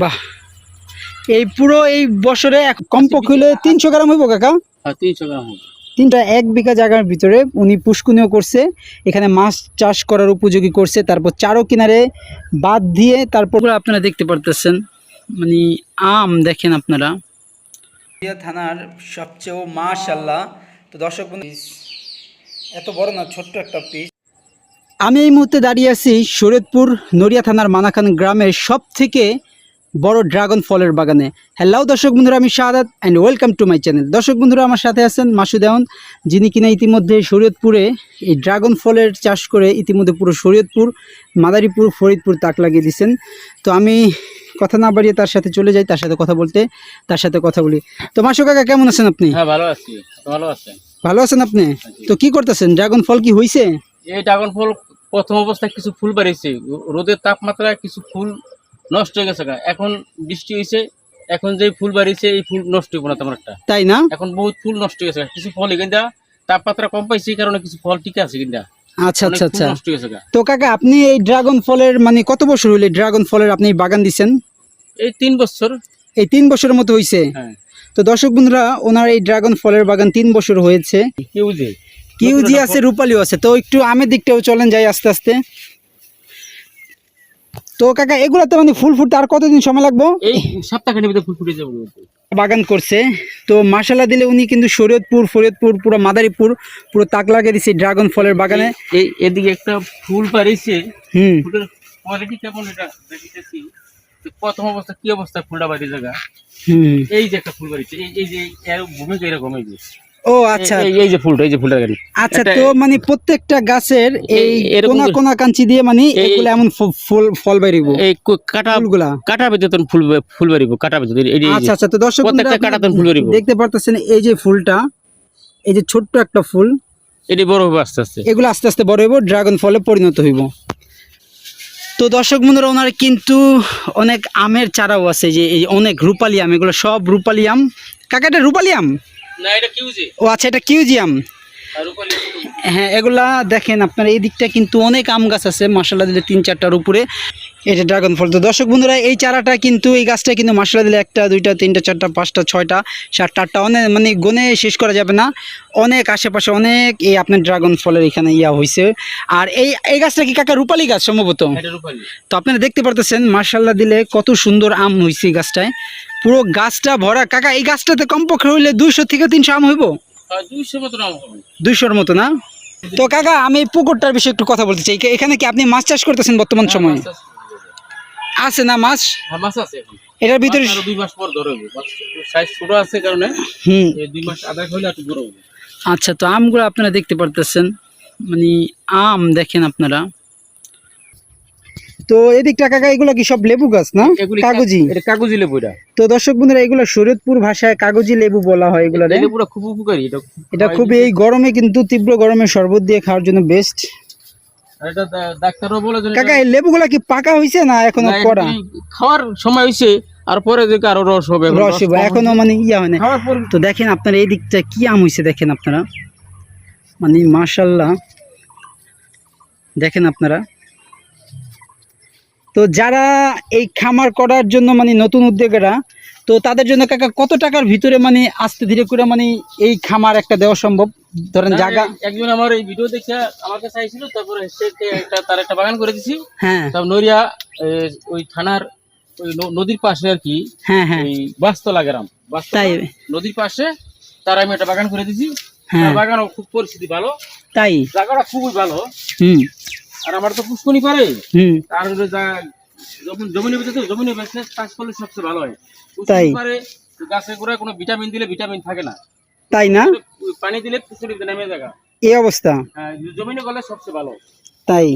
বাহ, এই পুরো এই বছরে কমপক্ষে হলে 300 গ্রাম হইব কাকা? হ্যাঁ 300 গ্রাম হবে। তিনটা 1 বিঘা জায়গার ভিতরে উনি পুষ্কুনিও করছে, এখানে মাছ চাষ করার উপযোগী করছে, তারপর চারো কিনারে বাঁধ দিয়ে, তারপর আপনারা দেখতে পারতেছেন মানে আম দেখেন আপনারা। থানার সবচেয়ে মাশাআল্লাহ। তো দর্শক বন্ধু, এত বড় না, ছোট্ট একটা পিস। আমি এই মুহূর্তে দাঁড়িয়ে আছি শরীয়তপুর নড়িয়া থানার মানাখান গ্রামের সব থেকে বড় ড্রাগন ফলের বাগানে। হ্যালো দর্শক বন্ধুরা, আমি Shahadat and welcome to my channel. দর্শক বন্ধুরা, আমার সাথে আছেন মাসুদ আহমদ, যিনি কিনা ইতিমধ্যে শরীয়তপুরে এই ড্রাগন ফলের চাষ করে ইতিমধ্যে পুরো শরীয়তপুর, মাদারীপুর, ফরিদপুর তাক লাগিয়ে দিয়েছেন। তো আমি কথা না বাড়িয়ে তার সাথে চলে যাই, তার সাথে কথা বলতে, তার সাথে কথা বলি। তো মাসু কাকা, কেমন আছেন আপনি? হ্যাঁ ভালো আছি। ভালো আছেন? ভালো আছেন আপনি? তো কি করতেছেন? ড্রাগন ফল কি হয়েছে? এই ড্রাগন ফল প্রথম অবস্থায় কিছু ফুল বাড়িয়েছে, রোদের তাপমাত্রায় কিছু ফুল নষ্ট হয়ে গেছে। এখন বৃষ্টি হয়েছে, এখন যে ফুল বাড়িয়েছে এই ফুল নষ্ট হইব না তেমন একটা, তাই না? এখন বহুত ফুল নষ্ট হয়ে গেছে। কিছু ফল কিন্তু তাপমাত্রা কম পাইছে, এই কারণে কিছু ফল টিকে আছে কিন্তু। আচ্ছা আচ্ছা আচ্ছা। নষ্ট হয়ে গেছে। তো কাকা, আপনি এই ড্রাগন ফলের মানে কত বছর হইলে ড্রাগন ফলের আপনি বাগান দিচ্ছেন? এই 3 বছর। এই 3 বছরের মতো হয়েছে? হ্যাঁ। তো দর্শক বন্ধুরা, ওনার এই ড্রাগন ফলের বাগান 3 বছর হয়েছে। কিউজি আছে, রূপালিও আছে। তো একটু আমের দিকটাও চলেন যাই আস্তে আস্তে। তো কাকা, এগুলাতে মানে ফুল ফুটতে আর কতদিন সময় লাগবে? এই সপ্তাহখানেক ভিতরে ফুল ফুটে যাবে। বাগান করছে তো মাশাআল্লাহ দিলে উনি কিন্তু শরীয়তপুর, ফরিদপুর, পুরো মাদারীপুর পুরো তাক লাগিয়ে দিছে ড্রাগন ফলের বাগানে। এই এদিকে একটা ফুল বাড়িয়েছে। ফুলের কোয়ালিটি কেমন এটা দেখিতেছি। প্রথম অবস্থা কি অবস্থা ফুলটা বাড়ি জায়গা। এই যে একটা ফুল বাড়িছে, এই যে এর ভূমিকা এরকম। এই যে ও আচ্ছা, এই যে ফুলটা, এই যে ফুলটা আচ্ছা। তো মানে প্রত্যেকটা গাছের এই কোনা কোনা কাঞ্চি দিয়ে মানে এগুলো এমন ফল বেরিব, এই কাটাগুলা কাটা বেতন ফুল বেরিব, কাটা বেতন। আচ্ছা আচ্ছা। তো দর্শক প্রত্যেকটা কাটাতন ফুল বেরিব, দেখতে পারতেছেন এই যে ফুলটা, এই যে ছোট্ট একটা ফুল, এটি বড় হবে আস্তে আস্তে। এগুলো আস্তে আস্তে বড় হইব, ড্রাগন ফলে পরিণত হইব। তো দর্শক বন্ধুরা, ওনার কিন্তু অনেক আমের চারাও আছে, যে এই অনেক রূপালি আম, এগুলো সব রূপালি আম। কাকা, এটা রূপালি আম না? এটা কিউজি। ও আচ্ছা, এটা কিউজি আম। হ্যাঁ, এগুলা দেখেন আপনার এই দিকটা কিন্তু অনেক আম গাছ আছে মাশাআল্লাহ দিলে 3-4টার উপরে। এটা ড্রাগন ফল। তো দর্শক বন্ধুরা, এই চারাটা কিন্তু, এই গাছটা কিন্তু মাশাআল্লাহ দিলে 1টা 2টা 3টা 4টা 5টা 6টা 7টা 8টা, অনেক মানে গুনে শেষ করা যাবে না। অনেক আশেপাশে অনেক এই আপনার ড্রাগন ফলের এখানে ইয়া হয়েছে। আর এই গাছটা কি কাকা রূপালি গাছ সম্ভবত? তো আপনারা দেখতে পারতেছেন মাশাআল্লাহ দিলে কত সুন্দর আম হয়েছে এই গাছটায়, পুরো গাছটা ভরা। কাকা, এই গাছটাতে কমপক্ষে হইলে 200 থেকে 300 আম হইব? 200-র মতো না? তো কাকা, আমি এই পুকুরটার বিষয়ে একটু কথা বলতে চাই। এখানে কি আপনি মাছ চাষ করতেছেন বর্তমান সময়? আছে না মাছ? মাছ আছে। এটার ভিতরে 2 মাস পর ধরে হবে। সাইজ ছোট আছে কারণে 2 মাস আধা হলে একটু বড় হবে। আচ্ছা। তো আমগুলো আপনারা দেখতে পারতেছেন, মানে আম দেখেন আপনারা। তো এদিকটা কাকা, এগুলো কি সব লেবু গাছ না? কাগজি, এটা কাগজি লেবু। এটা তো দর্শক বন্ধুরা, এগুলো শরীয়তপুর ভাষায় কাগজি লেবু বলা হয়। এগুলো লেবুটা খুব উপকারী। এটা খুব এই গরমে কিন্তু, তীব্র গরমে শরবত দিয়ে খাওয়ার জন্য বেস্ট। আর এটা ডাক্তারও বলে যে কাকা, এই লেবুগুলা কি পাকা হইছে না এখনো কড়া? খাওয়ার সময় হইছে, আর পরে যে আরো রস হবে, রস হবে, এখনো মানে ইয়া হয় না। তো দেখেন আপনারা এই দিকটা কি আম হইছে দেখেন আপনারা, মানে মাশাআল্লাহ দেখেন আপনারা। তো যারা এই খামার করার জন্য মানে নতুন উদ্যোগীরা, তো তাদের জন্য কাকা কত টাকার ভিতরে মানে আস্তে ধীরে করে মানে এই খামার একটা দেওয়া সম্ভব? ধরেন জায়গা, একজন আমার এই ভিডিও দেখে আমাকে চাইছিল, তারপরে তার একটা বাগান করে দিছি। হ্যাঁ, তারপর নড়িয়া ওই থানার ওই নদীর পাশে আর কি, হ্যাঁ হ্যাঁ, এই বাস্তলা গ্রাম, তাই নদীর পাশে তার আমি একটা বাগান করে দিছি। হ্যাঁ, বাগানও খুব পরিস্থিতি ভালো, তাই জায়গাটা খুবই ভালো। আর আমার তো পুষ্কনি করে, আর জমিনের ভিতরে জমিনে বেঁচে চাষ করলে সবচেয়ে ভালো হয়। তাই গাছে গোড়ায় কোনো ভিটামিন দিলে ভিটামিন থাকে না, তাই না? পানি দিলে পুষ্কনিতে নেমে জায়গা, এই অবস্থা। হ্যাঁ, জমিনে গেলে সবচেয়ে ভালো। তাই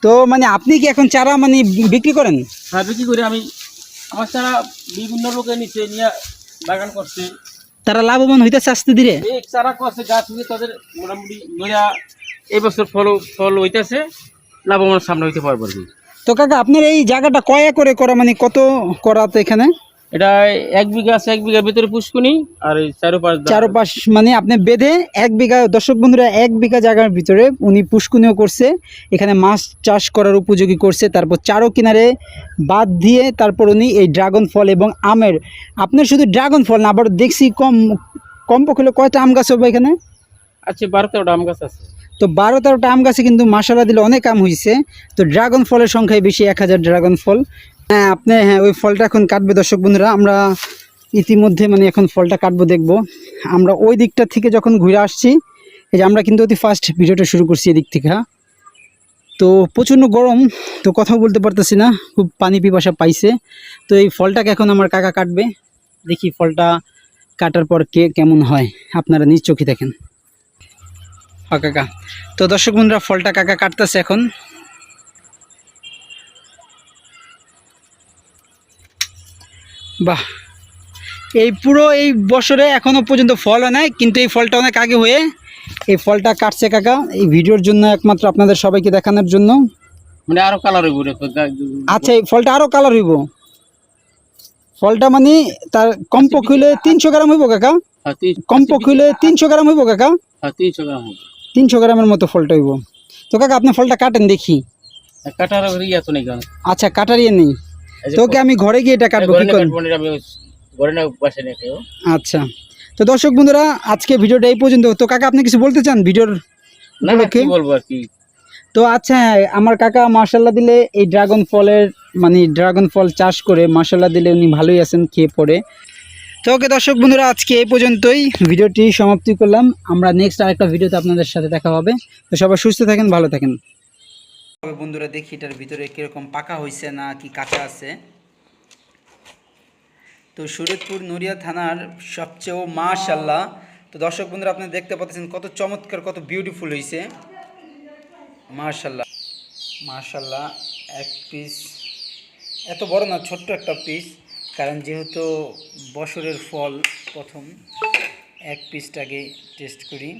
তো মানে আপনি কি এখন চারা মানে বিক্রি করেন? হ্যাঁ, বিক্রি করি আমি। আমার চারা বিভিন্ন লোকের নিচে নিয়ে বাগান করছে, তারা লাভবান হইতেছে আস্তে ধীরে। এই চারা করছে গাছ হয়ে তাদের মোটামুটি নয়া এই বছর ফল হইতেছে, লাভবান সামনে হইতে পারবো। তো কাকা, আপনার এই জায়গাটা কয় করে করা, মানে কত করা তো এখানে? এটা 1 বিঘা আছে, 1 বিঘার ভিতরে পুষ্কুনি আর এই চারোপাশ মানে আপনি বেঁধে 1 বিঘা, দর্শক বন্ধুরা 1 বিঘা জায়গার ভিতরে উনি পুষ্কুনিও করছে, এখানে মাছ চাষ করার উপযোগী করছে, তারপর চারো কিনারে বাঁধ দিয়ে তারপর উনি এই ড্রাগন ফল এবং আমের, আপনার শুধু ড্রাগন ফল না, আবার দেখছি কমপক্ষে হলো কয়টা আম গাছ হবে এখানে? আচ্ছা 12-13টা আম গাছ আছে। তো 12-13টা আম গাছে কিন্তু মাশাআল্লাহ দিলে অনেক আম হয়েছে। তো ড্রাগন ফলের সংখ্যাই বেশি, 1000 ড্রাগন ফল। হ্যাঁ আপনি, হ্যাঁ ওই ফলটা এখন কাটবে দর্শক বন্ধুরা, আমরা ইতিমধ্যে মানে এখন ফলটা কাটবো দেখবো। আমরা ওই দিকটা থেকে যখন ঘুরে আসছি, এই যে আমরা কিন্তু অতি ফার্স্ট ভিডিওটা শুরু করছি এদিক থেকে। হ্যাঁ তো প্রচণ্ড গরম, তো কথাও বলতে পারতেছি না, খুব পানি পিপাসা পাইছে। তো এই ফলটাকে এখন আমার কাকা কাটবে, দেখি ফলটা কাটার পর কেমন হয় আপনারা নিজ চোখে দেখেন। হ্যাঁ কাকা, তো দর্শক বন্ধুরা ফলটা কাকা কাটতেছে এখন। বাহ, এই পুরো এই বছরে এখনো পর্যন্ত ফল হয় নাই, কিন্তু এই ফলটা অনেক আগে হয়ে এই ফলটা কাটছে কাকা এই ভিডিওর জন্য, একমাত্র আপনাদের সবাইকে দেখানোর জন্য। মানে আরো কালার হইব। আচ্ছা এই ফলটা আরো কালার হইব, ফলটা মানে তার কমপক্ষে হইলে 300 গ্রাম হইব কাকা? কমপক্ষে হইলে 300 গ্রাম হইব কাকা? 300 গ্রাম হবে। 300 গ্রামের মতো ফলটা হইব। তো কাকা আপনি ফলটা কাটেন দেখি। কাটার ইয়া তো নেই কেন? আচ্ছা কাটার ইয়ে নেই, তোকে আমি ঘরে গিয়ে এটা কাটবো কি করব? আচ্ছা তো দর্শক বন্ধুরা আজকে ভিডিওটা এই পর্যন্ত। তো কাকা আপনি কিছু বলতে চান ভিডিওর উপলক্ষে? বলবো আর কি। তো আচ্ছা আমার কাকা মাশাআল্লাহ দিলে এই ড্রাগন ফলের মানে ড্রাগন ফল চাষ করে মাশাআল্লাহ দিলে উনি ভালোই আছেন খেয়ে পড়ে। তো ওকে দর্শক বন্ধুরা আজকে এই পর্যন্তই ভিডিওটি সমাপ্তি করলাম, আমরা নেক্সট আরেকটা ভিডিওতে আপনাদের সাথে দেখা হবে। তো সবাই সুস্থ থাকেন, ভালো থাকেন। বন্ধুরা দেখি এটার ভিতরে কিরকম পাকা হয়েছে না কি কাঁচা আছে। তো শরীয়তপুর নড়িয়া থানার সবচেয়ে মাশাআল্লাহ। তো দর্শক বন্ধুরা আপনি দেখতে পাচ্ছেন কত চমৎকার, কত বিউটিফুল হয়েছে মাশাআল্লাহ। মাশাআল্লাহ এক পিস, এত বড় না, ছোট্ট একটা পিস, কারণ যেহেতু বছরের ফল প্রথম এক পিসটাকে টেস্ট করি।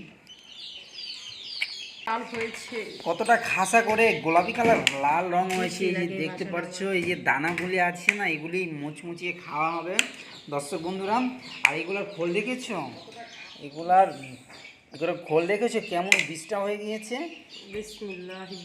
কতটা খাসা করে গোলাপি কালার লাল রং হয়েছে, এই যে দেখতে পাচ্ছ এই যে দানাগুলি আছে না, এগুলি মুচমুচিয়ে খাওয়া হবে দর্শক বন্ধুরা। আর এগুলার খোল দেখেছো, এগুলার খোল দেখেছো কেমন বীজটা হয়ে গিয়েছে। বিসমিল্লাহির